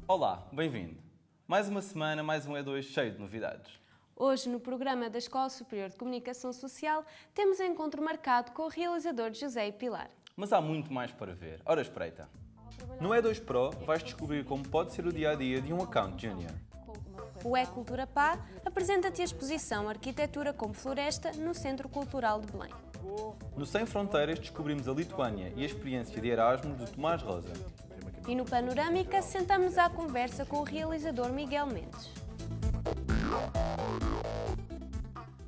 Olá, bem-vindo. Mais uma semana, mais um E2 cheio de novidades. Hoje, no programa da Escola Superior de Comunicação Social, temos um encontro marcado com o realizador José Pilar. Mas há muito mais para ver. Ora, espreita. No E2 Pro vais descobrir como pode ser o dia-a-dia de um account junior. O E-Cultura Pá apresenta-te a exposição Arquitetura como Floresta no Centro Cultural de Belém. No Sem Fronteiras descobrimos a Lituânia e a experiência de Erasmus de Tomás Rosa. E no Panorâmica sentamos à conversa com o realizador Miguel Mendes.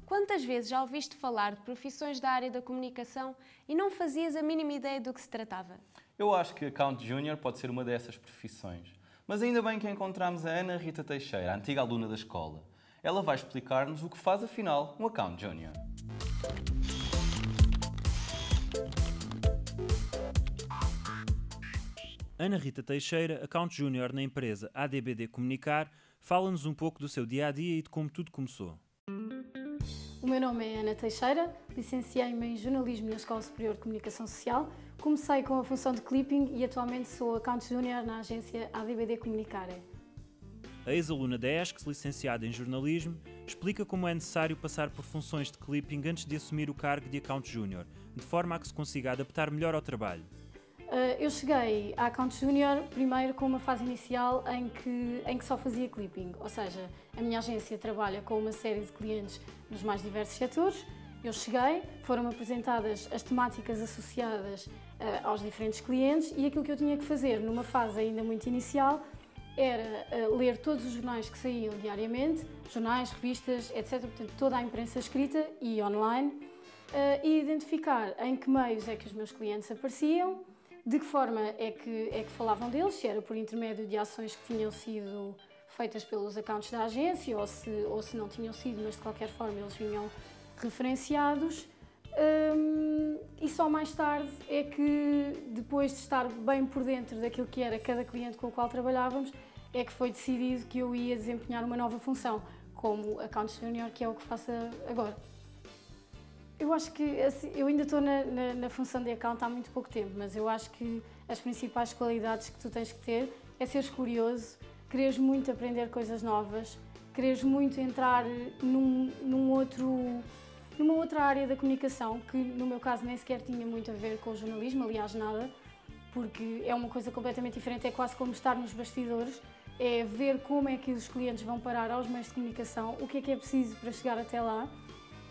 Quantas vezes já ouviste falar de profissões da área da comunicação e não fazias a mínima ideia do que se tratava? Eu acho que account junior pode ser uma dessas profissões. Mas ainda bem que encontramos a Ana Rita Teixeira, a antiga aluna da escola. Ela vai explicar-nos o que faz, afinal, um account junior. Ana Rita Teixeira, account junior na empresa ADBD Comunicar, fala-nos um pouco do seu dia-a-dia e de como tudo começou. O meu nome é Ana Teixeira, licenciei-me em jornalismo na Escola Superior de Comunicação Social, comecei com a função de clipping e atualmente sou account junior na agência ADBD Comunicar. A ex-aluna da ESCS, licenciada em jornalismo, explica como é necessário passar por funções de clipping antes de assumir o cargo de account junior, de forma a que se consiga adaptar melhor ao trabalho. Eu cheguei à account junior primeiro com uma fase inicial em que só fazia clipping, ou seja, a minha agência trabalha com uma série de clientes nos mais diversos setores. Eu cheguei, foram-me apresentadas as temáticas associadas aos diferentes clientes e aquilo que eu tinha que fazer numa fase ainda muito inicial era ler todos os jornais que saíam diariamente, jornais, revistas, etc. Portanto, toda a imprensa escrita e online, e identificar em que meios é que os meus clientes apareciam, de que forma é que falavam deles, se era por intermédio de ações que tinham sido feitas pelos accounts da agência ou se não tinham sido, mas de qualquer forma eles vinham referenciados. E só mais tarde é que, depois de estar bem por dentro daquilo que era cada cliente com o qual trabalhávamos, é que foi decidido que eu ia desempenhar uma nova função, como account junior, que é o que faço agora. Eu acho que eu ainda estou na função de account há muito pouco tempo, mas eu acho que as principais qualidades que tu tens que ter é seres curioso, quereres muito aprender coisas novas, quereres muito entrar numa outra área da comunicação, que no meu caso nem sequer tinha muito a ver com o jornalismo, aliás nada, porque é uma coisa completamente diferente, é quase como estar nos bastidores, é ver como é que os clientes vão parar aos meios de comunicação, o que é preciso para chegar até lá.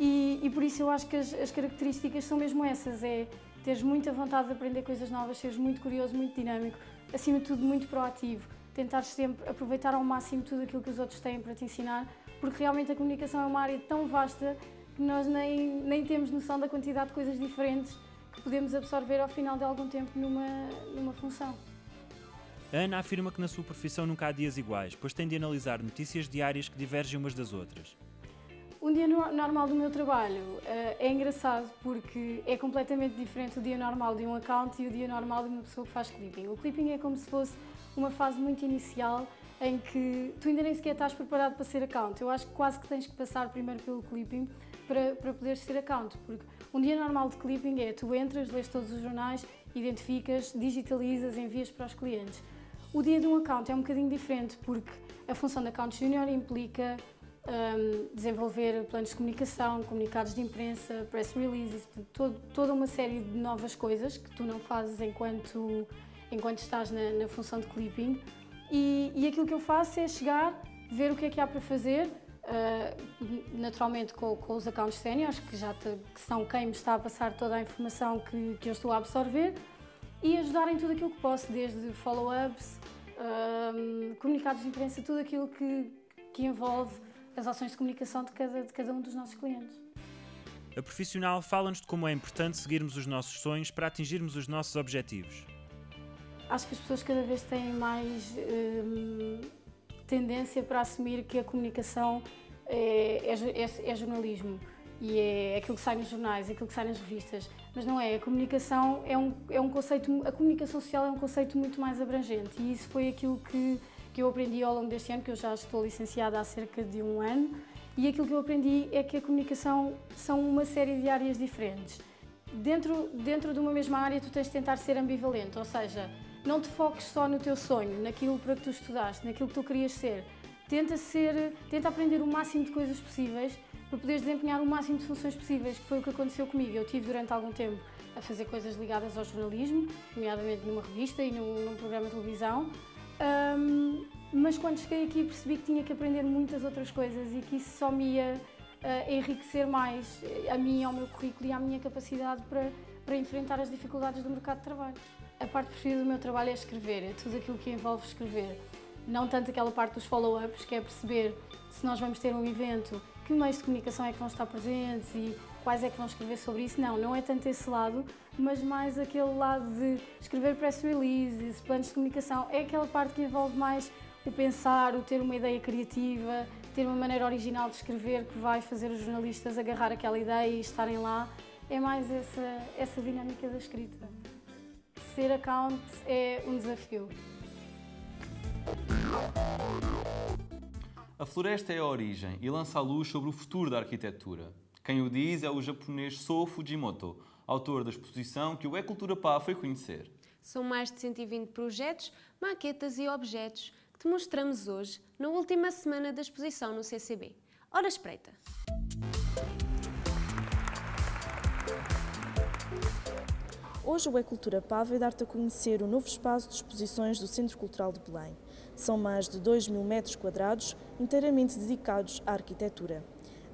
E por isso eu acho que as características são mesmo essas, é teres muita vontade de aprender coisas novas, seres muito curioso, muito dinâmico, acima de tudo muito proativo, tentares sempre aproveitar ao máximo tudo aquilo que os outros têm para te ensinar, porque realmente a comunicação é uma área tão vasta que nós nem temos noção da quantidade de coisas diferentes que podemos absorver ao final de algum tempo numa função. A Ana afirma que na sua profissão nunca há dias iguais, pois tem de analisar notícias diárias que divergem umas das outras. Um dia normal do meu trabalho é engraçado porque é completamente diferente o dia normal de um account e o dia normal de uma pessoa que faz clipping. O clipping é como se fosse uma fase muito inicial em que tu ainda nem sequer estás preparado para ser account. Eu acho que quase que tens que passar primeiro pelo clipping para poderes ser account, porque um dia normal de clipping é tu entras, lês todos os jornais, identificas, digitalizas, envias para os clientes. O dia de um account é um bocadinho diferente porque a função de account junior implica desenvolver planos de comunicação, comunicados de imprensa, press releases, toda uma série de novas coisas que tu não fazes enquanto estás na função de clipping. E aquilo que eu faço é chegar, ver o que é que há para fazer, naturalmente com os accounts séniores, que são quem me está a passar toda a informação que eu estou a absorver, e ajudar em tudo aquilo que posso, desde follow-ups, comunicados de imprensa, tudo aquilo que envolve as ações de comunicação de cada um dos nossos clientes. A profissional fala-nos de como é importante seguirmos os nossos sonhos para atingirmos os nossos objetivos. Acho que as pessoas cada vez têm mais tendência para assumir que a comunicação é jornalismo e é aquilo que sai nos jornais, aquilo que sai nas revistas, mas não é. A comunicação é um conceito, a comunicação social é um conceito muito mais abrangente e isso foi aquilo que eu aprendi ao longo deste ano, que eu já estou licenciada há cerca de um ano, e aquilo que eu aprendi é que a comunicação são uma série de áreas diferentes. Dentro de uma mesma área tu tens de tentar ser ambivalente, ou seja, não te foques só no teu sonho, naquilo para que tu estudaste, naquilo que tu querias ser. Tenta aprender o máximo de coisas possíveis para poderes desempenhar o máximo de funções possíveis, que foi o que aconteceu comigo. Eu tive durante algum tempo a fazer coisas ligadas ao jornalismo, nomeadamente numa revista e num programa de televisão, mas quando cheguei aqui percebi que tinha que aprender muitas outras coisas e que isso só me ia enriquecer mais a mim, ao meu currículo e à minha capacidade para enfrentar as dificuldades do mercado de trabalho. A parte preferida do meu trabalho é escrever, é tudo aquilo que envolve escrever. Não tanto aquela parte dos follow-ups, que é perceber se nós vamos ter um evento, que meios de comunicação é que vão estar presentes e quais é que vão escrever sobre isso. Não é tanto esse lado, mas mais aquele lado de escrever press releases, planos de comunicação. É aquela parte que envolve mais o pensar, o ter uma ideia criativa, ter uma maneira original de escrever que vai fazer os jornalistas agarrar aquela ideia e estarem lá. É mais essa dinâmica da escrita. Ser account é um desafio. A floresta é a origem e lança a luz sobre o futuro da arquitetura. Quem o diz é o japonês Sou Fujimoto, autor da exposição que o E-Cultura Pá foi conhecer. São mais de 120 projetos, maquetas e objetos que te mostramos hoje, na última semana da exposição no CCB. Ora espreita! Hoje o E-Cultura Pá vai dar-te a conhecer o novo espaço de exposições do Centro Cultural de Belém. São mais de 2.000 metros quadrados, inteiramente dedicados à arquitetura.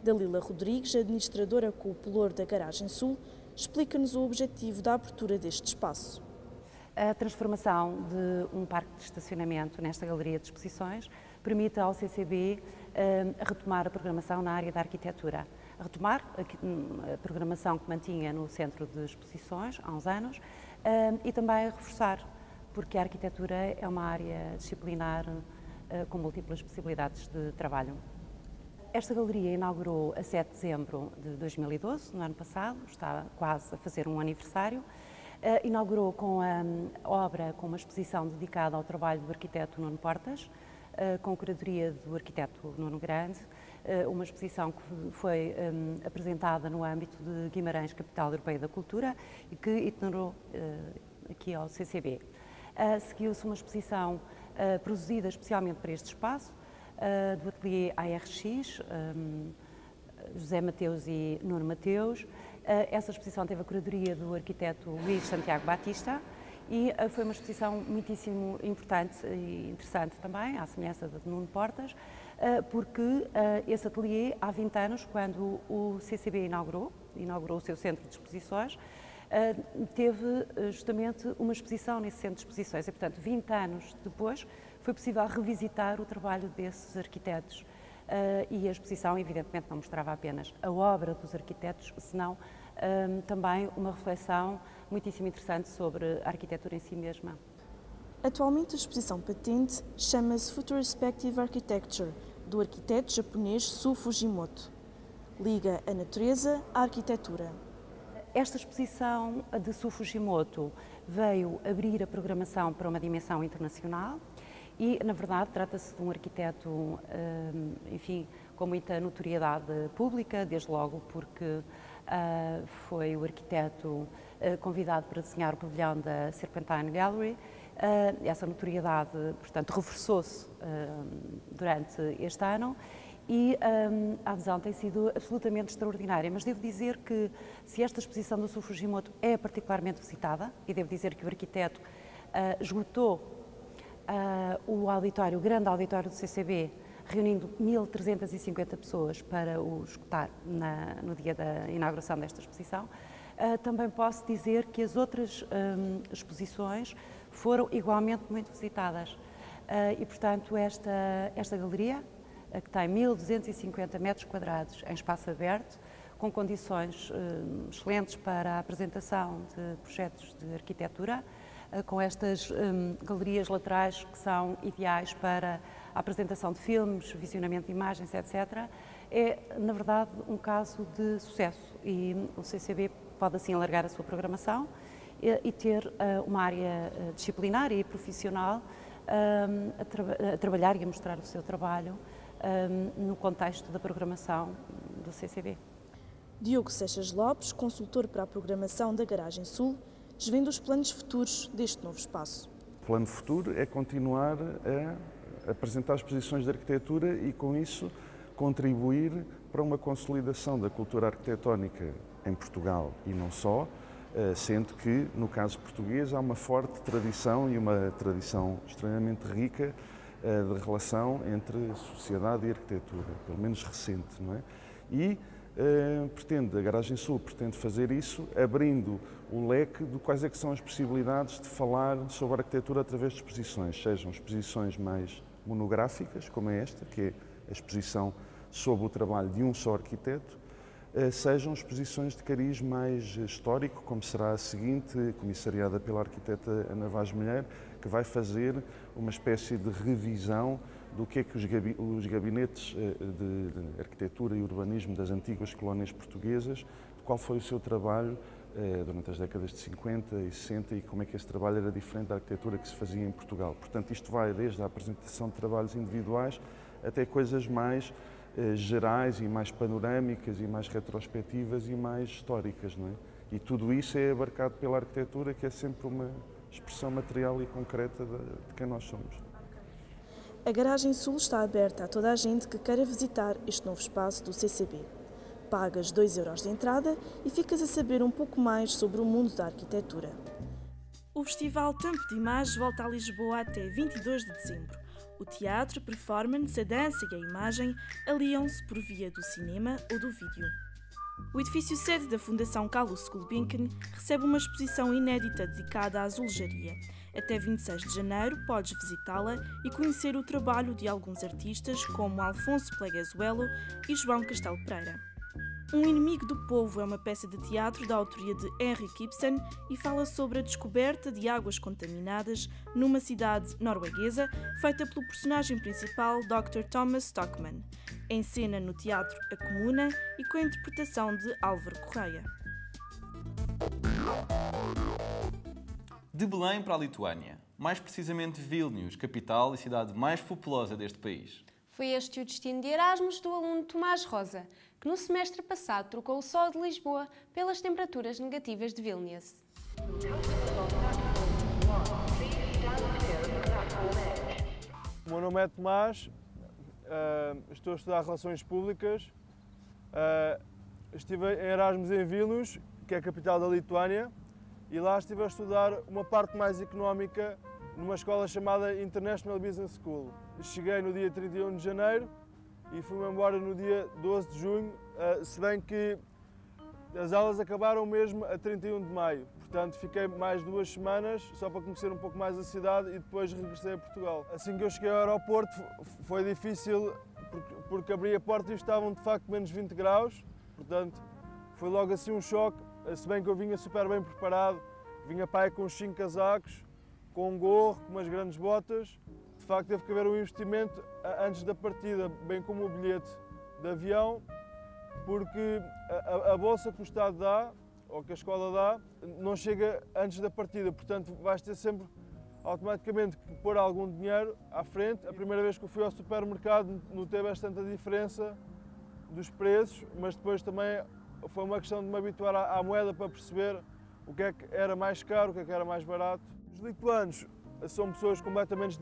Dalila Rodrigues, administradora com o Pelour da Garagem Sul, explica-nos o objetivo da abertura deste espaço. A transformação de um parque de estacionamento nesta galeria de exposições permite ao CCB retomar a programação na área da arquitetura. Retomar a programação que mantinha no Centro de Exposições há uns anos e também reforçar, porque a arquitetura é uma área disciplinar com múltiplas possibilidades de trabalho. Esta galeria inaugurou a 7 de dezembro de 2012, no ano passado, está quase a fazer um aniversário. Inaugurou com a obra, com uma exposição dedicada ao trabalho do arquiteto Nuno Portas, com curadoria do arquiteto Nuno Grande, uma exposição que foi apresentada no âmbito de Guimarães, Capital Europeia da Cultura, e que itinerou aqui ao CCB. Seguiu-se uma exposição produzida especialmente para este espaço, do ateliê ARX, José Mateus e Nuno Mateus. Essa exposição teve a curadoria do arquiteto Luís Santiago Batista e foi uma exposição muitíssimo importante e interessante também, à semelhança da de Nuno Portas, porque esse ateliê, há 20 anos, quando o CCB inaugurou o seu centro de exposições, teve justamente uma exposição nesse centro de exposições e, portanto, 20 anos depois, foi possível revisitar o trabalho desses arquitetos. E a exposição, evidentemente, não mostrava apenas a obra dos arquitetos, senão também uma reflexão muitíssimo interessante sobre a arquitetura em si mesma. Atualmente a exposição patente chama-se Futurospective Architecture, do arquiteto japonês Sou Fujimoto. Liga a natureza à arquitetura. Esta exposição de Sou Fujimoto veio abrir a programação para uma dimensão internacional. E, na verdade, trata-se de um arquiteto, enfim, com muita notoriedade pública, desde logo porque foi o arquiteto convidado para desenhar o pavilhão da Serpentine Gallery. Essa notoriedade, portanto, reforçou-se durante este ano e a adesão tem sido absolutamente extraordinária. Mas devo dizer que, se esta exposição do Sou Fujimoto é particularmente visitada, e devo dizer que o arquiteto esgotou o grande auditório do CCB, reunindo 1.350 pessoas para o escutar no dia da inauguração desta exposição. Também posso dizer que as outras exposições foram igualmente muito visitadas. E, portanto, esta galeria, que tem 1.250 metros quadrados em espaço aberto, com condições excelentes para a apresentação de projetos de arquitetura, com estas galerias laterais que são ideais para a apresentação de filmes, visionamento de imagens, etc. É, na verdade, um caso de sucesso e o CCB pode assim alargar a sua programação e ter uma área disciplinar e profissional a trabalhar e a mostrar o seu trabalho no contexto da programação do CCB. Diogo Seixas Lopes, consultor para a programação da Garagem Sul, desvenda os planos futuros deste novo espaço. O plano futuro é continuar a apresentar exposições de arquitetura e, com isso, contribuir para uma consolidação da cultura arquitetónica em Portugal e não só, sendo que, no caso português, há uma forte tradição e uma tradição extremamente rica de relação entre sociedade e arquitetura, pelo menos recente, não é? E a Garagem Sul pretende fazer isso abrindo o leque de quais é que são as possibilidades de falar sobre a arquitetura através de exposições, sejam exposições mais monográficas, como é esta, que é a exposição sobre o trabalho de um só arquiteto, sejam exposições de cariz mais histórico, como será a seguinte, comissariada pela arquiteta Ana Vaz Mulher, que vai fazer uma espécie de revisão do que é que os gabinetes de arquitetura e urbanismo das antigas colónias portuguesas, de qual foi o seu trabalho durante as décadas de 50 e 60 e como é que esse trabalho era diferente da arquitetura que se fazia em Portugal. Portanto, isto vai desde a apresentação de trabalhos individuais até coisas mais gerais e mais panorâmicas e mais retrospectivas e mais históricas, não é? E tudo isso é abarcado pela arquitetura, que é sempre uma expressão material e concreta de quem nós somos. A Garagem Sul está aberta a toda a gente que queira visitar este novo espaço do CCB. Pagas 2 € de entrada e ficas a saber um pouco mais sobre o mundo da arquitetura. O Festival Tempo de Imagem volta a Lisboa até 22 de dezembro. O teatro, a performance, a dança e a imagem aliam-se por via do cinema ou do vídeo. O edifício sede da Fundação Carlos Gulbenkian recebe uma exposição inédita dedicada à azulejaria. Até 26 de janeiro podes visitá-la e conhecer o trabalho de alguns artistas como Alfonso Pleguezuelo e João Castelo Pereira. Um Inimigo do Povo é uma peça de teatro da autoria de Henrik Ibsen e fala sobre a descoberta de águas contaminadas numa cidade norueguesa, feita pelo personagem principal Dr. Thomas Stockman. Em cena no Teatro A Comuna e com a interpretação de Álvaro Correia. De Belém para a Lituânia, mais precisamente Vilnius, capital e cidade mais populosa deste país. Foi este o destino de Erasmus do aluno Tomás Rosa, que no semestre passado trocou o sol de Lisboa pelas temperaturas negativas de Vilnius. O meu nome é Tomás, estou a estudar Relações Públicas, estive em Erasmus em Vilnius, que é a capital da Lituânia, e lá estive a estudar uma parte mais económica numa escola chamada International Business School. Cheguei no dia 31 de janeiro e fui-me embora no dia 12 de junho, se bem que as aulas acabaram mesmo a 31 de maio. Portanto, fiquei mais 2 semanas só para conhecer um pouco mais a cidade e depois regressei a Portugal. Assim que eu cheguei ao aeroporto foi difícil porque abri a porta e estavam de facto menos 20 graus. Portanto, foi logo assim um choque, se bem que eu vinha super bem preparado. Vinha para aí com uns 5 casacos, com um gorro, com umas grandes botas. De facto, teve que haver um investimento antes da partida, bem como o bilhete de avião, porque a bolsa que o Estado dá, ou que a escola dá, não chega antes da partida. Portanto, vais ter sempre automaticamente que pôr algum dinheiro à frente. A primeira vez que eu fui ao supermercado notei bastante a diferença dos preços, mas depois também foi uma questão de me habituar à moeda para perceber o que é que era mais caro, o que é que era mais barato. Os lituanos são pessoas completamente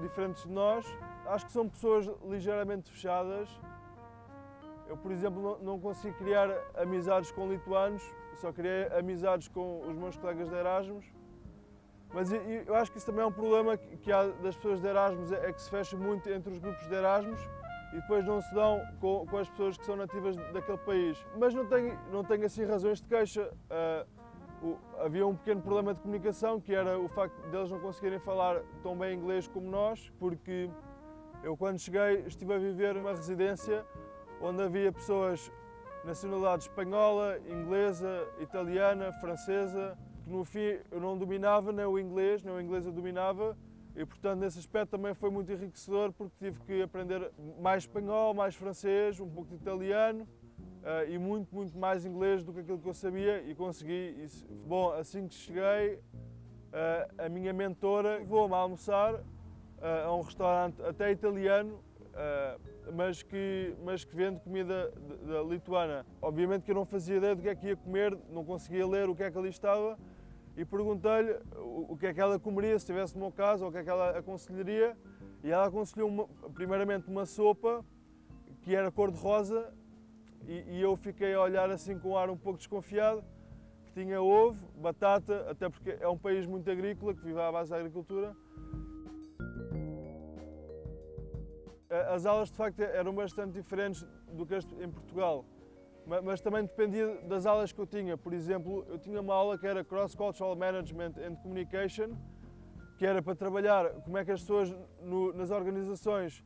diferentes de nós. Acho que são pessoas ligeiramente fechadas. Eu, por exemplo, não consegui criar amizades com lituanos, só criei amizades com os meus colegas de Erasmus. Mas eu acho que isso também é um problema que há das pessoas de Erasmus, é que se fecha muito entre os grupos de Erasmus e depois não se dão com as pessoas que são nativas daquele país. Mas não tenho assim razões de queixa. Havia um pequeno problema de comunicação, que era o facto de eles não conseguirem falar tão bem inglês como nós, porque eu, quando cheguei, estive a viver numa residência onde havia pessoas de nacionalidade espanhola, inglesa, italiana, francesa, que no fim eu não dominava nem o inglês eu dominava, e portanto nesse aspecto também foi muito enriquecedor, porque tive que aprender mais espanhol, mais francês, um pouco de italiano, e muito mais inglês do que aquilo que eu sabia, e consegui isso. Bom, assim que cheguei, a minha mentora levou-me a almoçar a um restaurante até italiano, mas que vende comida lituana. Obviamente que eu não fazia ideia do que é que ia comer, não conseguia ler o que é que ali estava, e perguntei-lhe o que é que ela comeria se estivesse no meu caso, ou o que é que ela aconselharia. E ela aconselhou primeiramente uma sopa que era cor-de-rosa e eu fiquei a olhar assim com um ar um pouco desconfiado, que tinha ovo, batata, até porque é um país muito agrícola, que vive à base da agricultura. As aulas de facto eram bastante diferentes do que em Portugal, mas também dependia das aulas que eu tinha. Por exemplo, eu tinha uma aula que era Cross Cultural Management and Communication, que era para trabalhar como é que as pessoas nas organizações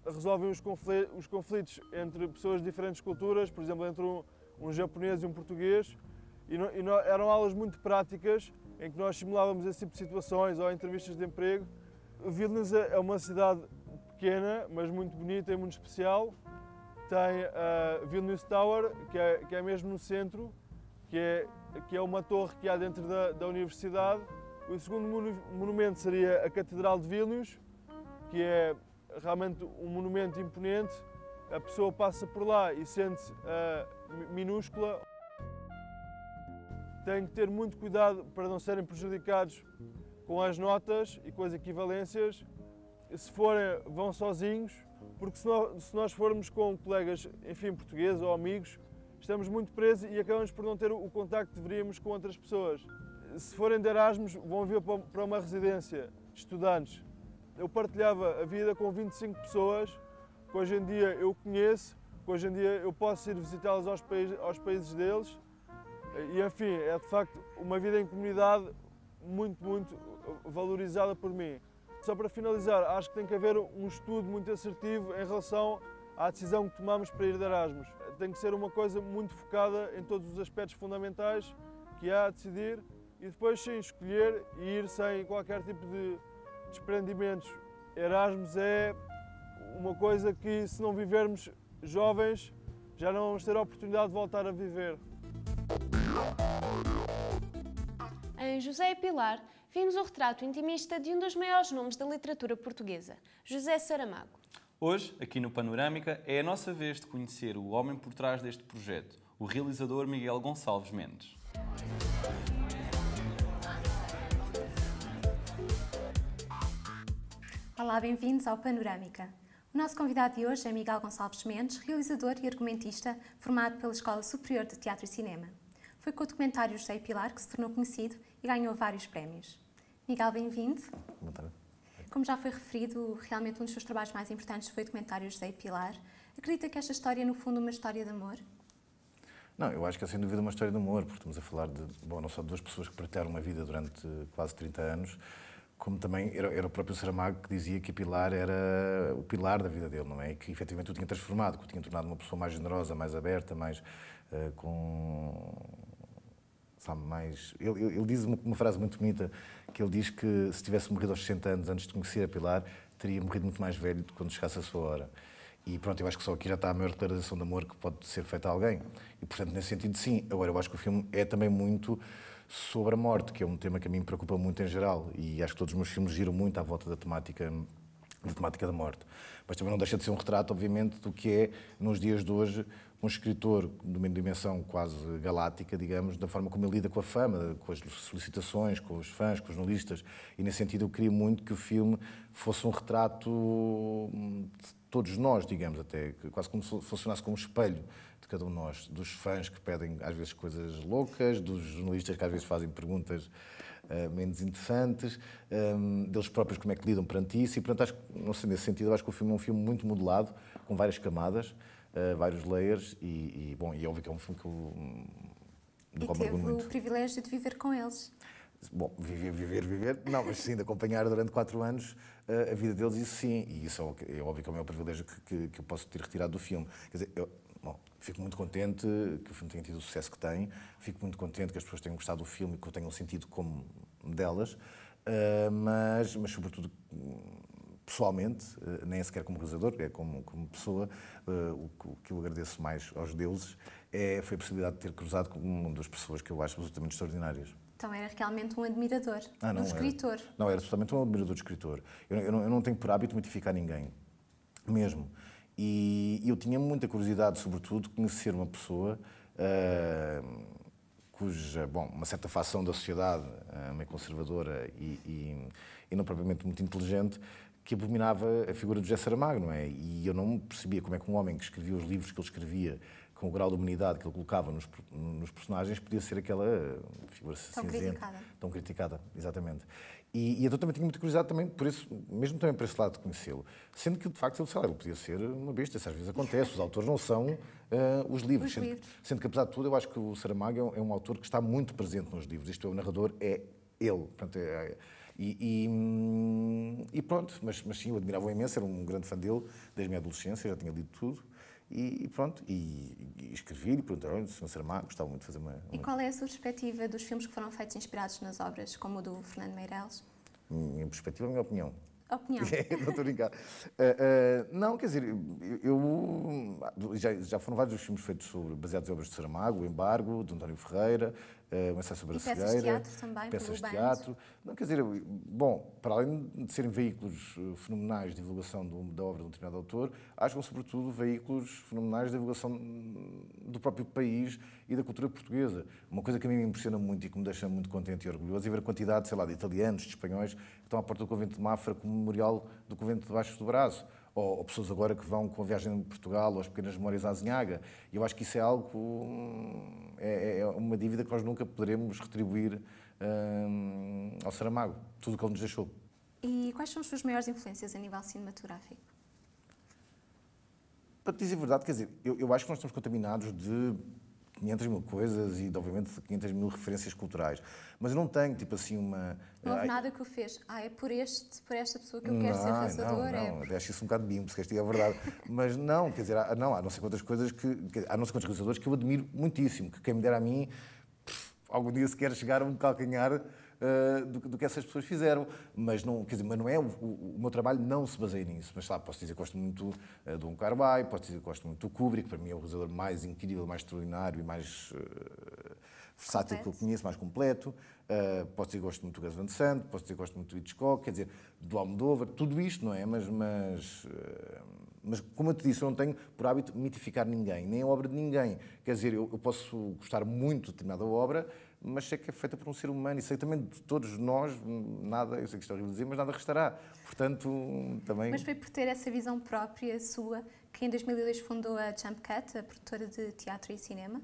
resolvem os conflitos entre pessoas de diferentes culturas, por exemplo, entre um japonês e um português. Eram aulas muito práticas, em que nós simulávamos esse tipo de situações ou entrevistas de emprego. Vilnius é uma cidade pequena, mas muito bonita e muito especial. Tem a Vilnius Tower, que é mesmo no centro, que é uma torre que há dentro da universidade. O segundo monumento seria a Catedral de Vilnius, que é realmente um monumento imponente. A pessoa passa por lá e sente-se minúscula. Tem que ter muito cuidado para não serem prejudicados com as notas e com as equivalências. Se forem, vão sozinhos, porque se nós formos com colegas, enfim, portugueses ou amigos, estamos muito presos e acabamos por não ter o contacto que deveríamos com outras pessoas. Se forem de Erasmus, vão vir para uma residência de estudantes. Eu partilhava a vida com 25 pessoas, que hoje em dia eu conheço, que hoje em dia eu posso ir visitá-los aos países deles. E, enfim, é de facto uma vida em comunidade muito, muito valorizada por mim. Só para finalizar, acho que tem que haver um estudo muito assertivo em relação à decisão que tomamos para ir de Erasmus. Tem que ser uma coisa muito focada em todos os aspectos fundamentais que há a decidir e depois sim escolher e ir sem qualquer tipo de desprendimentos. Erasmus é uma coisa que, se não vivermos jovens, já não vamos ter a oportunidade de voltar a viver. Em José e Pilar, vimos o retrato intimista de um dos maiores nomes da literatura portuguesa, José Saramago. Hoje, aqui no Panorâmica, é a nossa vez de conhecer o homem por trás deste projeto, o realizador Miguel Gonçalves Mendes. Olá, bem-vindos ao Panorâmica. O nosso convidado de hoje é Miguel Gonçalves Mendes, realizador e argumentista formado pela Escola Superior de Teatro e Cinema. Foi com o documentário José e Pilar que se tornou conhecido e ganhou vários prémios. Miguel, bem-vindo. Boa tarde. Como já foi referido, realmente um dos seus trabalhos mais importantes foi o documentário José e Pilar. Acredita que esta história é, no fundo, uma história de amor? Não, eu acho que é sem dúvida uma história de amor, porque estamos a falar de, não só de duas pessoas que partilharam uma vida durante quase 30 anos, como também era o próprio Saramago que dizia que a Pilar era o pilar da vida dele, não é? E que efetivamente o tinha transformado, que o tinha tornado uma pessoa mais generosa, mais aberta, mais Ele diz uma frase muito bonita, que ele diz que se tivesse morrido aos 60 anos antes de conhecer a Pilar, teria morrido muito mais velho quando chegasse a sua hora. E pronto, eu acho que só aqui já está a maior declaração de amor que pode ser feita a alguém. E portanto, nesse sentido, sim. Agora, eu acho que o filme é também muito sobre a morte, que é um tema que a mim me preocupa muito em geral. E acho que todos os meus filmes giram muito à volta da temática da morte. Mas também não deixa de ser um retrato, obviamente, do que é, nos dias de hoje, um escritor de uma dimensão quase galáctica, digamos, da forma como ele lida com a fama, com as solicitações, com os fãs, com os jornalistas. E, nesse sentido, eu queria muito que o filme fosse um retrato de todos nós, digamos, até, quase como se funcionasse como um espelho de cada um de nós, dos fãs que pedem, às vezes, coisas loucas, dos jornalistas que, às vezes, fazem perguntas menos interessantes, deles próprios como é que lidam perante isso. E, portanto, acho que, não sei, nesse sentido, acho que o filme é um filme muito modelado, com várias camadas, vários layers, e é óbvio que é um filme que eu E teve o privilégio de viver com eles. Bom, viver, não, mas sim, de acompanhar durante 4 anos a vida deles, isso sim, e isso é óbvio que é o meu privilégio que eu posso ter retirado do filme. Quer dizer, fico muito contente que o filme tenha tido o sucesso que tem, fico muito contente que as pessoas tenham gostado do filme e que o tenham sentido como delas, mas sobretudo, pessoalmente, nem sequer como realizador, como pessoa, o que eu agradeço mais aos deuses foi a possibilidade de ter cruzado com uma das pessoas que eu acho absolutamente extraordinárias. Então era realmente um admirador do escritor. Não, era absolutamente um admirador do escritor. Eu não tenho por hábito mitificar ninguém, mesmo. E eu tinha muita curiosidade, sobretudo, de conhecer uma pessoa cuja, bom, uma certa facção da sociedade, meio conservadora e não propriamente muito inteligente, que abominava a figura de José Saramago, não é? E eu não percebia como é que um homem que escrevia os livros que ele escrevia, com o grau de humanidade que ele colocava nos personagens, podia ser aquela figura cinzenta, tão criticada, exatamente. E então também tinha muita curiosidade também por isso, mesmo também por esse lado de conhecê-lo, sendo que de facto ele, sei lá, ele podia ser uma besta, isso às vezes acontece, os autores não são os livros, sendo que apesar de tudo eu acho que o Saramago é um autor que está muito presente nos livros, isto é, o narrador é ele, portanto, e pronto, mas sim, eu admirava-o imenso, era um grande fã dele desde a minha adolescência, já tinha lido tudo. E pronto, e escrevi-lhe, perguntei-lhe, o Sr. Saramago, gostava muito de fazer uma... E qual é a sua perspectiva dos filmes que foram feitos inspirados nas obras, como o do Fernando Meirelles? Minha perspectiva, a minha opinião. Opinião? Não estou a brincar. Não, quer dizer, já foram vários os filmes feitos baseados em obras de Saramago, O Embargo, de António Ferreira, O Ensaio sobre a Cegueira. Peças de teatro também, peças de teatro. Não, quer dizer, bom, para além de serem veículos fenomenais de divulgação da obra de um determinado autor, acho que são sobretudo veículos fenomenais de divulgação do próprio país e da cultura portuguesa. Uma coisa que a mim me impressiona muito e que me deixa muito contente e orgulhoso é ver a quantidade, sei lá, de italianos, de espanhóis, que estão à porta do Convento de Mafra com o memorial do Convento debaixo do braço. Ou pessoas agora que vão com a viagem de Portugal ou as pequenas memórias à Azinhaga. E eu acho que isso é algo, é uma dívida que nós nunca poderemos retribuir ao Saramago, tudo o que ele nos deixou. E quais são as suas maiores influências a nível cinematográfico? Para te dizer a verdade, quer dizer, eu acho que nós estamos contaminados de 500 mil coisas e, obviamente, 500 mil referências culturais. Mas eu não tenho, tipo assim, uma... Não houve nada que o fez. É por esta pessoa que eu quero ser realizador? Não, acho isso um bocado bimbo, se queres dizer a verdade. Mas não, quer dizer, há não sei quantas coisas há não sei quantos realizadores que eu admiro muitíssimo, que quem me dera a mim, algum dia se quer chegar a um calcanhar do que essas pessoas fizeram, mas não, quer dizer, mas não é o meu trabalho não se baseia nisso, mas sabe, posso dizer que gosto muito do Wong Kar-wai, posso dizer que gosto muito do Kubrick, para mim é o realizador mais incrível, mais extraordinário e mais versátil que eu conheço, mais completo. Posso dizer que gosto muito do Gus Van Sant, posso dizer que gosto muito do Hitchcock, quer dizer, do Almodóvar, tudo isto, não é? Mas como eu te disse, eu não tenho por hábito mitificar ninguém, nem a obra de ninguém. Quer dizer, eu posso gostar muito de determinada obra, mas sei que é feita por um ser humano e sei também de todos nós, nada, eu sei que isto é horrível dizer, mas nada restará. Portanto, também... Mas foi por ter essa visão própria sua que em 2002 fundou a Jump Cut, a produtora de teatro e cinema?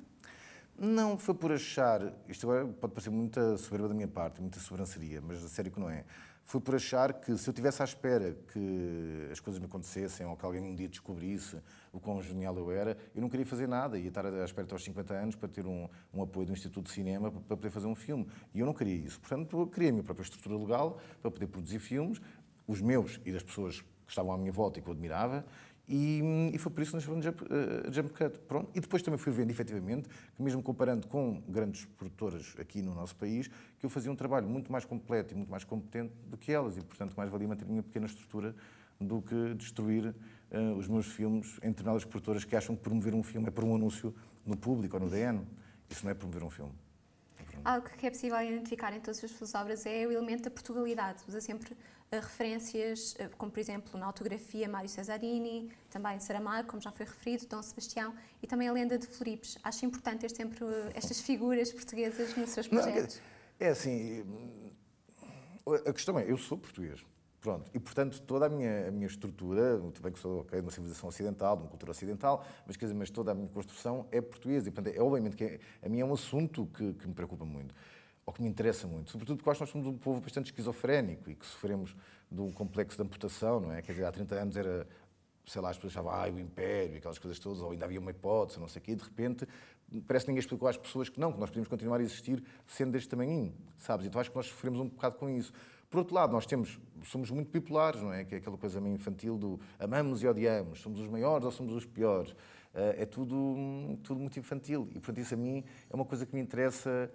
Não, foi por achar, isto agora pode parecer muita soberba da minha parte, muita sobranceria, mas a sério que não é. Foi por achar que se eu estivesse à espera que as coisas me acontecessem ou que alguém um dia descobrisse o quão genial eu era, eu não queria fazer nada, ia estar à espera até aos 50 anos para ter um apoio do Instituto de Cinema para poder fazer um filme. E eu não queria isso. Portanto, eu criei a minha própria estrutura legal para poder produzir filmes, os meus e das pessoas que estavam à minha volta e que eu admirava, e foi por isso que nós fomos a Jump Cut. Pronto. E depois também fui vendo, efetivamente, que mesmo comparando com grandes produtoras aqui no nosso país, que eu fazia um trabalho muito mais completo e muito mais competente do que elas, e, portanto, mais valia manter a minha pequena estrutura do que destruir os meus filmes em determinadas produtoras que acham que promover um filme é por um anúncio no Público ou no DN. Isso não é promover um filme. Algo que é possível identificar em todas as suas obras é o elemento da Portugalidade. Usa sempre referências, como por exemplo na autografia Mário Cesarini, também Saramago, como já foi referido, Dom Sebastião e também a lenda de Floripes. Acho importante ter sempre estas figuras portuguesas nos seus projetos. Não, é assim, a questão é, eu sou português. Pronto, e portanto toda a minha estrutura, muito bem que sou de uma civilização ocidental, de uma cultura ocidental, mas, quer dizer, mas toda a minha construção é portuguesa e portanto obviamente que a mim é um assunto que me preocupa muito, ou que me interessa muito, sobretudo porque nós somos um povo bastante esquizofrénico e que sofremos de um complexo de amputação, não é? Quer dizer, há 30 anos era, sei lá, as pessoas achavam, o Império, aquelas coisas todas, ou ainda havia uma hipótese, não sei o quê, e de repente parece que ninguém explicou às pessoas que não, que nós podíamos continuar a existir sendo deste tamanhinho, sabes? Então acho que nós sofremos um bocado com isso. Por outro lado, somos muito bipolares, não é? Que é aquela coisa meio infantil do amamos e odiamos, somos os maiores ou somos os piores. É tudo muito infantil e, portanto, isso a mim é uma coisa que me interessa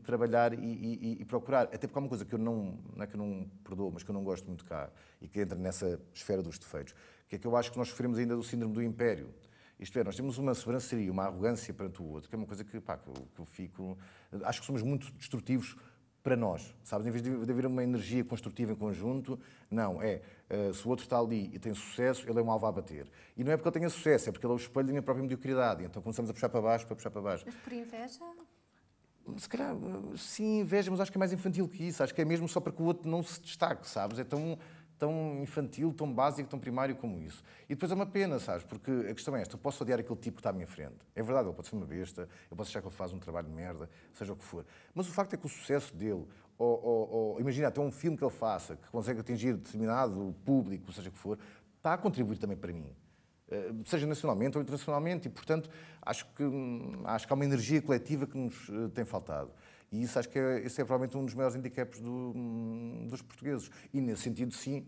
trabalhar e procurar. Até porque há uma coisa que não é que eu não perdoo, mas que eu não gosto muito cá e que entra nessa esfera dos defeitos, que é que eu acho que nós sofremos ainda do síndrome do império. Isto é, nós temos uma sobranceria, uma arrogância perante o outro, que é uma coisa que eu fico... Acho que somos muito destrutivos para nós, sabes? Em vez de haver uma energia construtiva em conjunto, não, se o outro está ali e tem sucesso, ele é um alvo a bater. E não é porque ele tenha sucesso, é porque ele é o espelho da minha própria mediocridade. Então começamos a puxar para baixo, Mas por inveja? Se calhar, sim, inveja, mas acho que é mais infantil que isso. Acho que é mesmo só para que o outro não se destaque, sabes? É tão infantil, tão básico, tão primário como isso. E depois é uma pena, sabes? Porque a questão é esta, eu posso odiar aquele tipo que está à minha frente. É verdade, ele pode ser uma besta, eu posso achar que ele faz um trabalho de merda, seja o que for. Mas o facto é que o sucesso dele, imagina até um filme que ele faça, que consegue atingir determinado público, seja o que for, está a contribuir também para mim. Seja nacionalmente ou internacionalmente, e, portanto, acho que há uma energia coletiva que nos tem faltado. E isso acho que esse é provavelmente um dos maiores handicaps dos portugueses. E, nesse sentido, sim,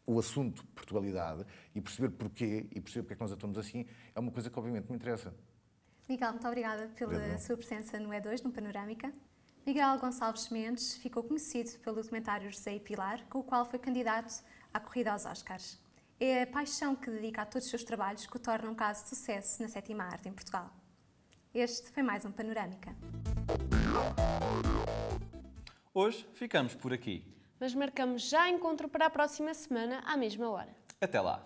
o assunto Portugalidade e perceber porquê e perceber porque é que nós atuamos assim é uma coisa que, obviamente, me interessa. Miguel, muito obrigada pela sua presença no E2, no Panorâmica. Miguel Gonçalves Mendes ficou conhecido pelo documentário José e Pilar, com o qual foi candidato à corrida aos Oscars. É a paixão que dedica a todos os seus trabalhos que o torna um caso de sucesso na sétima arte em Portugal. Este foi mais um Panorâmica. Hoje ficamos por aqui. Mas marcamos já encontro para a próxima semana, à mesma hora. Até lá!